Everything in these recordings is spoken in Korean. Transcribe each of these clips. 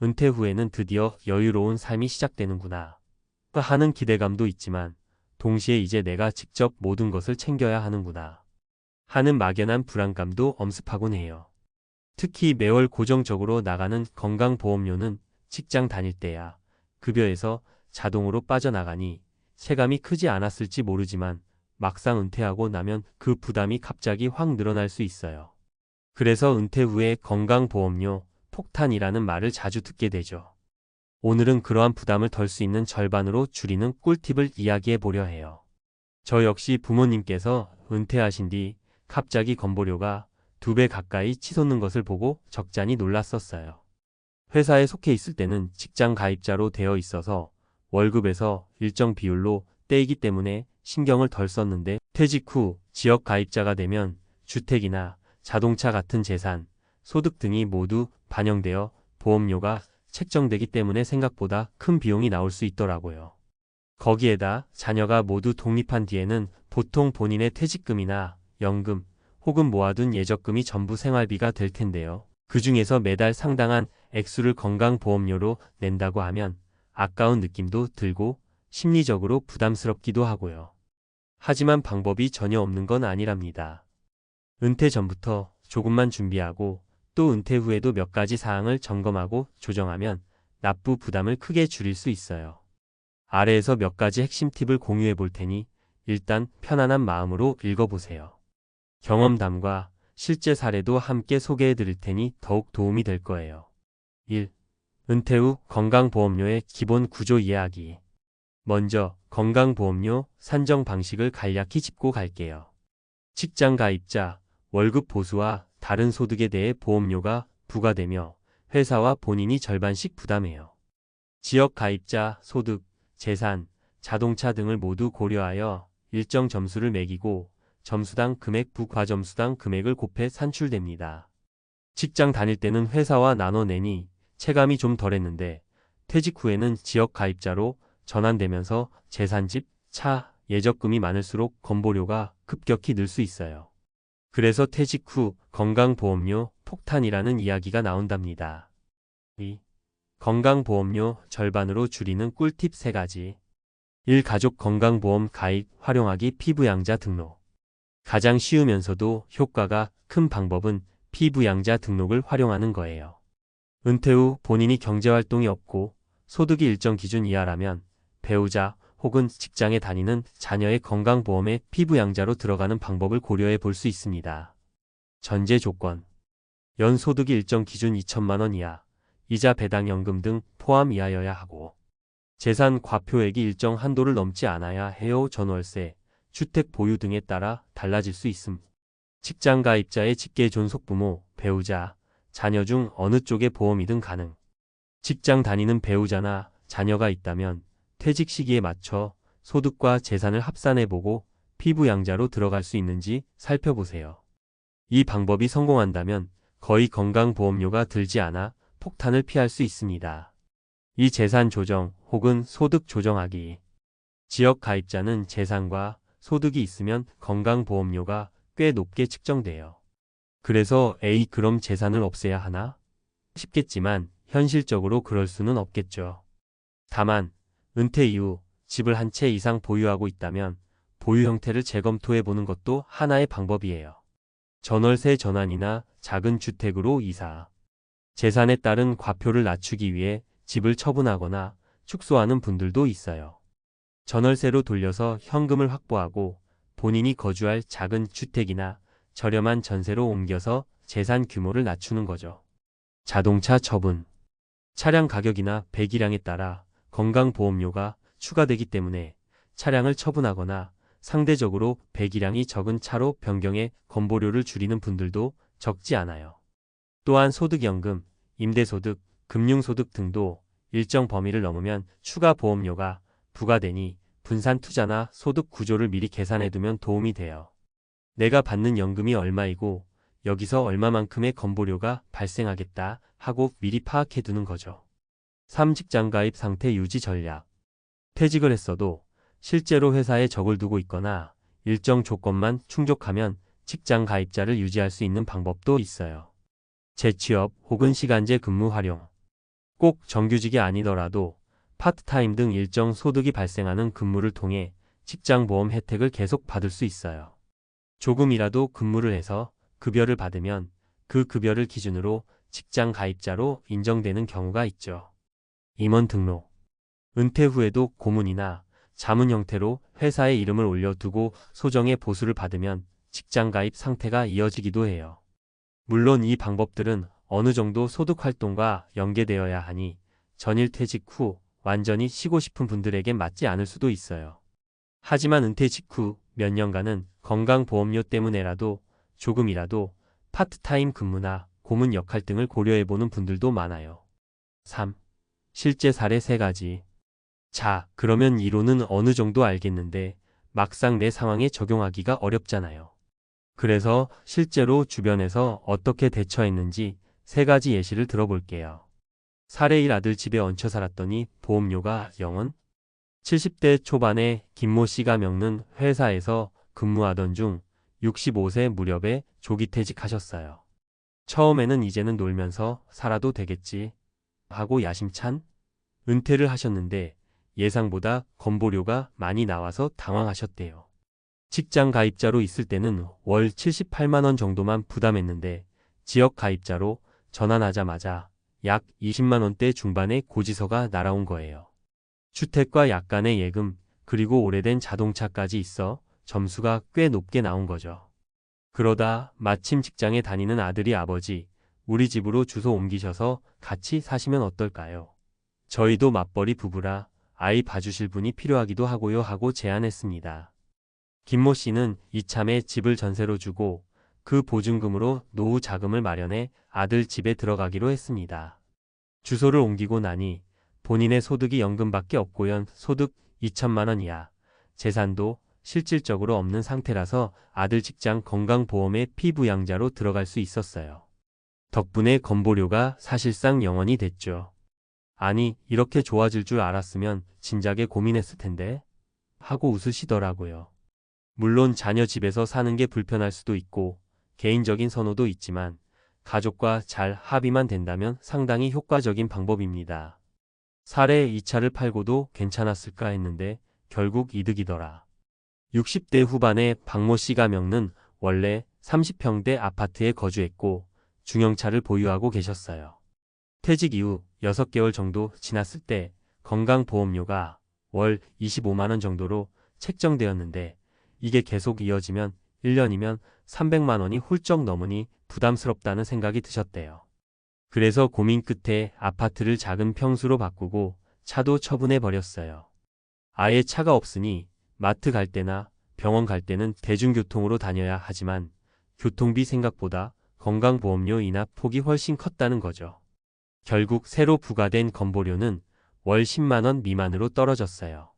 은퇴 후에는 드디어 여유로운 삶이 시작되는구나 하는 기대감도 있지만 동시에 이제 내가 직접 모든 것을 챙겨야 하는구나 하는 막연한 불안감도 엄습하곤 해요. 특히 매월 고정적으로 나가는 건강보험료는 직장 다닐 때야 급여에서 자동으로 빠져나가니 체감이 크지 않았을지 모르지만 막상 은퇴하고 나면 그 부담이 갑자기 확 늘어날 수 있어요. 그래서 은퇴 후에 건강보험료 폭탄이라는 말을 자주 듣게 되죠. 오늘은 그러한 부담을 덜 수 있는 절반으로 줄이는 꿀팁을 이야기해 보려 해요. 저 역시 부모님께서 은퇴하신 뒤 갑자기 건보료가 2배 가까이 치솟는 것을 보고 적잖이 놀랐었어요. 회사에 속해 있을 때는 직장 가입자로 되어 있어서 월급에서 일정 비율로 떼이기 때문에 신경을 덜 썼는데 퇴직 후 지역 가입자가 되면 주택이나 자동차 같은 재산, 소득 등이 모두 반영되어 보험료가 책정되기 때문에 생각보다 큰 비용이 나올 수 있더라고요. 거기에다 자녀가 모두 독립한 뒤에는 보통 본인의 퇴직금이나 연금 혹은 모아둔 예적금이 전부 생활비가 될 텐데요. 그 중에서 매달 상당한 액수를 건강보험료로 낸다고 하면 아까운 느낌도 들고 심리적으로 부담스럽기도 하고요. 하지만 방법이 전혀 없는 건 아니랍니다. 은퇴 전부터 조금만 준비하고 또 은퇴 후에도 몇 가지 사항을 점검하고 조정하면 납부 부담을 크게 줄일 수 있어요. 아래에서 몇 가지 핵심 팁을 공유해 볼 테니 일단 편안한 마음으로 읽어보세요. 경험담과 실제 사례도 함께 소개해 드릴 테니 더욱 도움이 될 거예요. 1. 은퇴 후 건강보험료의 기본 구조 이해하기. 먼저 건강보험료 산정 방식을 간략히 짚고 갈게요. 직장 가입자, 월급 보수와 다른 소득에 대해 보험료가 부과되며 회사와 본인이 절반씩 부담해요. 지역 가입자, 소득, 재산, 자동차 등을 모두 고려하여 일정 점수를 매기고 점수당 금액 부과점수당 금액을 곱해 산출됩니다. 직장 다닐 때는 회사와 나눠 내니 체감이 좀 덜했는데 퇴직 후에는 지역 가입자로 전환되면서 재산, 집, 차, 예적금이 많을수록 건보료가 급격히 늘 수 있어요. 그래서 퇴직 후 건강보험료 폭탄이라는 이야기가 나온답니다. 2. 건강보험료 절반으로 줄이는 꿀팁 3가지. 1. 가족 건강보험 가입 활용하기 피부양자 등록. 가장 쉬우면서도 효과가 큰 방법은 피부양자 등록을 활용하는 거예요. 은퇴 후 본인이 경제활동이 없고 소득이 일정 기준 이하라면 배우자 혹은 직장에 다니는 자녀의 건강보험에 피부양자로 들어가는 방법을 고려해 볼 수 있습니다. 전제 조건. 연소득이 일정 기준 2천만 원 이하, 이자 배당연금 등 포함 이하여야 하고 재산 과표액이 일정 한도를 넘지 않아야 해요. 전월세, 주택 보유 등에 따라 달라질 수 있음. 직장 가입자의 직계 존속부모, 배우자, 자녀 중 어느 쪽의 보험이든 가능. 직장 다니는 배우자나 자녀가 있다면 퇴직 시기에 맞춰 소득과 재산을 합산해보고 피부양자로 들어갈 수 있는지 살펴보세요. 이 방법이 성공한다면 거의 건강보험료가 들지 않아 폭탄을 피할 수 있습니다. 이 재산 조정 혹은 소득 조정하기. 지역 가입자는 재산과 소득이 있으면 건강보험료가 꽤 높게 측정돼요. 그래서 에이 그럼 재산을 없애야 하나? 싶겠지만 현실적으로 그럴 수는 없겠죠. 다만 은퇴 이후 집을 한 채 이상 보유하고 있다면 보유 형태를 재검토해 보는 것도 하나의 방법이에요. 전월세 전환이나 작은 주택으로 이사. 재산에 따른 과표를 낮추기 위해 집을 처분하거나 축소하는 분들도 있어요. 전월세로 돌려서 현금을 확보하고 본인이 거주할 작은 주택이나 저렴한 전세로 옮겨서 재산 규모를 낮추는 거죠. 자동차 처분. 차량 가격이나 배기량에 따라 건강보험료가 추가되기 때문에 차량을 처분하거나 상대적으로 배기량이 적은 차로 변경해 건보료를 줄이는 분들도 적지 않아요. 또한 소득연금, 임대소득, 금융소득 등도 일정 범위를 넘으면 추가 보험료가 부과되니 분산 투자나 소득 구조를 미리 계산해두면 도움이 돼요. 내가 받는 연금이 얼마이고 여기서 얼마만큼의 건보료가 발생하겠다 하고 미리 파악해두는 거죠. 3. 직장 가입 상태 유지 전략. 퇴직을 했어도 실제로 회사에 적을 두고 있거나 일정 조건만 충족하면 직장 가입자를 유지할 수 있는 방법도 있어요. 재취업 혹은 시간제 근무 활용. 꼭 정규직이 아니더라도 파트타임 등 일정 소득이 발생하는 근무를 통해 직장보험 혜택을 계속 받을 수 있어요. 조금이라도 근무를 해서 급여를 받으면 그 급여를 기준으로 직장 가입자로 인정되는 경우가 있죠. 임원 등록. 은퇴 후에도 고문이나 자문 형태로 회사의 이름을 올려두고 소정의 보수를 받으면 직장 가입 상태가 이어지기도 해요. 물론 이 방법들은 어느 정도 소득 활동과 연계되어야 하니 전일 퇴직 후 완전히 쉬고 싶은 분들에겐 맞지 않을 수도 있어요. 하지만 은퇴 직후 몇 년간은 건강보험료 때문에라도 조금이라도 파트타임 근무나 고문 역할 등을 고려해보는 분들도 많아요. 3. 실제 사례 3가지. 자, 그러면 이론은 어느 정도 알겠는데 막상 내 상황에 적용하기가 어렵잖아요. 그래서 실제로 주변에서 어떻게 대처했는지 3가지 예시를 들어볼게요. 사례 1. 아들 집에 얹혀 살았더니 보험료가 0원? 70대 초반에 김모 씨가 겪는 회사에서 근무하던 중 65세 무렵에 조기 퇴직하셨어요. 처음에는 이제는 놀면서 살아도 되겠지 하고 야심찬 은퇴를 하셨는데 예상보다 건보료가 많이 나와서 당황하셨대요. 직장 가입자로 있을 때는 월 78만 원 정도만 부담했는데 지역 가입자로 전환하자마자 약 20만 원대 중반의 고지서가 날아온 거예요. 주택과 약간의 예금, 그리고 오래된 자동차까지 있어 점수가 꽤 높게 나온 거죠. 그러다 마침 직장에 다니는 아들이 아버지, 우리 집으로 주소 옮기셔서 같이 사시면 어떨까요? 저희도 맞벌이 부부라 아이 봐주실 분이 필요하기도 하고요 하고 제안했습니다. 김모 씨는 이참에 집을 전세로 주고 그 보증금으로 노후 자금을 마련해 아들 집에 들어가기로 했습니다. 주소를 옮기고 나니 본인의 소득이 연금밖에 없고 연 소득 2천만 원 이하, 재산도 실질적으로 없는 상태라서 아들 직장 건강보험의 피부양자로 들어갈 수 있었어요. 덕분에 건보료가 사실상 0원이 됐죠. 아니, 이렇게 좋아질 줄 알았으면 진작에 고민했을 텐데 하고 웃으시더라고요. 물론 자녀 집에서 사는 게 불편할 수도 있고 개인적인 선호도 있지만 가족과 잘 합의만 된다면 상당히 효과적인 방법입니다. 사례 2차를 팔고도 괜찮았을까 했는데 결국 이득이더라. 60대 후반에 박모 씨가 겪는 원래 30평대 아파트에 거주했고 중형차를 보유하고 계셨어요. 퇴직 이후 6개월 정도 지났을 때 건강보험료가 월 25만 원 정도로 책정되었는데 이게 계속 이어지면 1년이면 300만 원이 훌쩍 넘으니 부담스럽다는 생각이 드셨대요. 그래서 고민 끝에 아파트를 작은 평수로 바꾸고 차도 처분해 버렸어요. 아예 차가 없으니 마트 갈 때나 병원 갈 때는 대중교통으로 다녀야 하지만 교통비 생각보다 건강보험료 인하 폭이 훨씬 컸다는 거죠. 결국 새로 부과된 건보료는 월 10만 원 미만으로 떨어졌어요.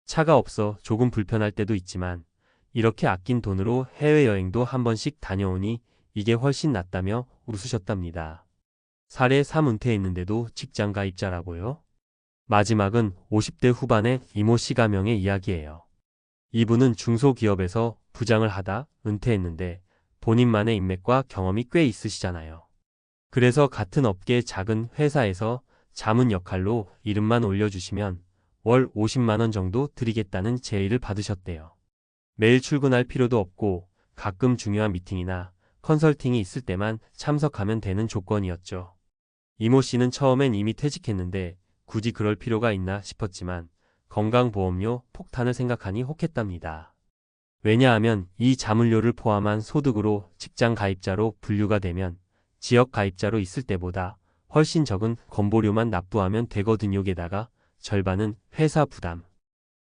차가 없어 조금 불편할 때도 있지만 이렇게 아낀 돈으로 해외여행도 한 번씩 다녀오니 이게 훨씬 낫다며 웃으셨답니다. 사례 3. 은퇴했는데도 직장 가입자라고요? 마지막은 50대 후반의 이모 씨 가명의 이야기예요. 이분은 중소기업에서 부장을 하다 은퇴했는데 본인만의 인맥과 경험이 꽤 있으시잖아요. 그래서 같은 업계 작은 회사에서 자문 역할로 이름만 올려주시면 월 50만 원 정도 드리겠다는 제의를 받으셨대요. 매일 출근할 필요도 없고 가끔 중요한 미팅이나 컨설팅이 있을 때만 참석하면 되는 조건이었죠. 이모 씨는 처음엔 이미 퇴직했는데 굳이 그럴 필요가 있나 싶었지만 건강보험료 폭탄을 생각하니 혹했답니다. 왜냐하면 이 자문료를 포함한 소득으로 직장 가입자로 분류가 되면 지역 가입자로 있을 때보다 훨씬 적은 건보료만 납부하면 되거든요. 게다가 절반은 회사 부담.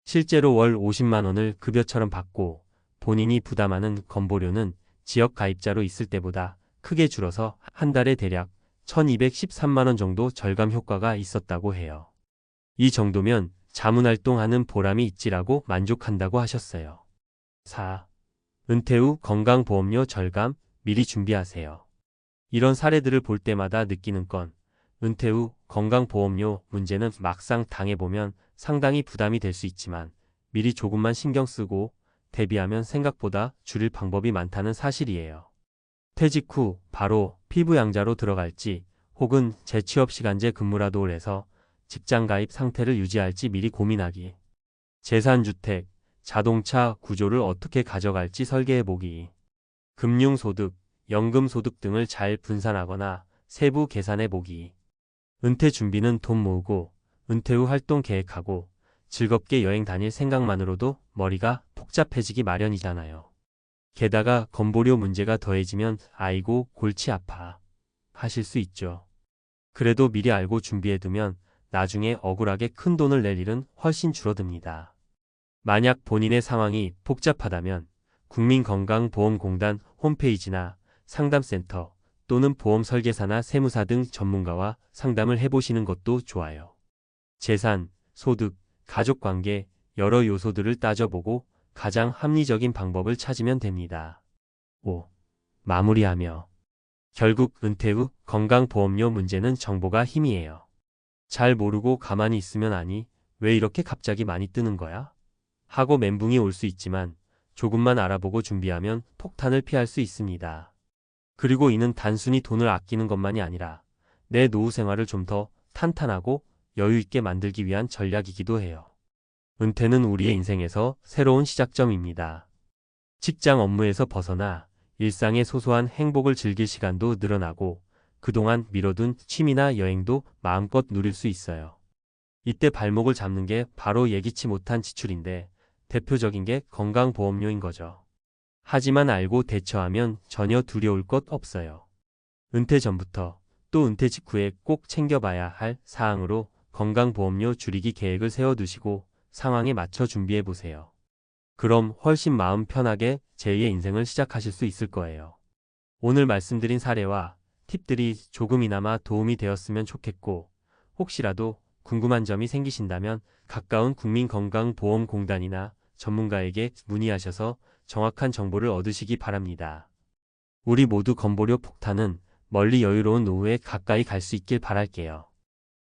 실제로 월 50만 원을 급여처럼 받고 본인이 부담하는 건보료는 지역 가입자로 있을 때보다 크게 줄어서 한 달에 대략 1213만 원 정도 절감 효과가 있었다고 해요. 이 정도면 자문활동하는 보람이 있지라고 만족한다고 하셨어요. 4. 은퇴 후 건강보험료 절감 미리 준비하세요. 이런 사례들을 볼 때마다 느끼는 건 은퇴 후 건강보험료 문제는 막상 당해보면 상당히 부담이 될 수 있지만 미리 조금만 신경 쓰고 대비하면 생각보다 줄일 방법이 많다는 사실이에요. 퇴직 후 바로 피부양자로 들어갈지 혹은 재취업 시간제 근무라도 해서 직장 가입 상태를 유지할지 미리 고민하기. 재산주택, 자동차 구조를 어떻게 가져갈지 설계해보기. 금융소득, 연금소득 등을 잘 분산하거나 세부 계산해보기. 은퇴 준비는 돈 모으고 은퇴 후 활동 계획하고 즐겁게 여행 다닐 생각만으로도 머리가 복잡해지기 마련이잖아요. 게다가 건보료 문제가 더해지면 아이고 골치 아파 하실 수 있죠. 그래도 미리 알고 준비해두면 나중에 억울하게 큰 돈을 낼 일은 훨씬 줄어듭니다. 만약 본인의 상황이 복잡하다면 국민건강보험공단 홈페이지나 상담센터 또는 보험설계사나 세무사 등 전문가와 상담을 해보시는 것도 좋아요. 재산, 소득, 가족관계 여러 요소들을 따져보고 가장 합리적인 방법을 찾으면 됩니다. 5. 마무리하며 결국 은퇴 후 건강보험료 문제는 정보가 힘이에요. 잘 모르고 가만히 있으면 아니 왜 이렇게 갑자기 많이 뜨는 거야? 하고 멘붕이 올 수 있지만 조금만 알아보고 준비하면 폭탄을 피할 수 있습니다. 그리고 이는 단순히 돈을 아끼는 것만이 아니라 내 노후 생활을 좀 더 탄탄하고 여유 있게 만들기 위한 전략이기도 해요. 은퇴는 우리의 인생에서 새로운 시작점입니다. 직장 업무에서 벗어나 일상의 소소한 행복을 즐길 시간도 늘어나고 그동안 미뤄둔 취미나 여행도 마음껏 누릴 수 있어요. 이때 발목을 잡는 게 바로 예기치 못한 지출인데 대표적인 게 건강보험료인 거죠. 하지만 알고 대처하면 전혀 두려울 것 없어요. 은퇴 전부터 또 은퇴 직후에 꼭 챙겨봐야 할 사항으로 건강보험료 줄이기 계획을 세워두시고 상황에 맞춰 준비해보세요. 그럼 훨씬 마음 편하게 제2의 인생을 시작하실 수 있을 거예요. 오늘 말씀드린 사례와 팁들이 조금이나마 도움이 되었으면 좋겠고 혹시라도 궁금한 점이 생기신다면 가까운 국민건강보험공단이나 전문가에게 문의하셔서 정확한 정보를 얻으시기 바랍니다. 우리 모두 건보료 폭탄은 멀리 여유로운 노후에 가까이 갈 수 있길 바랄게요.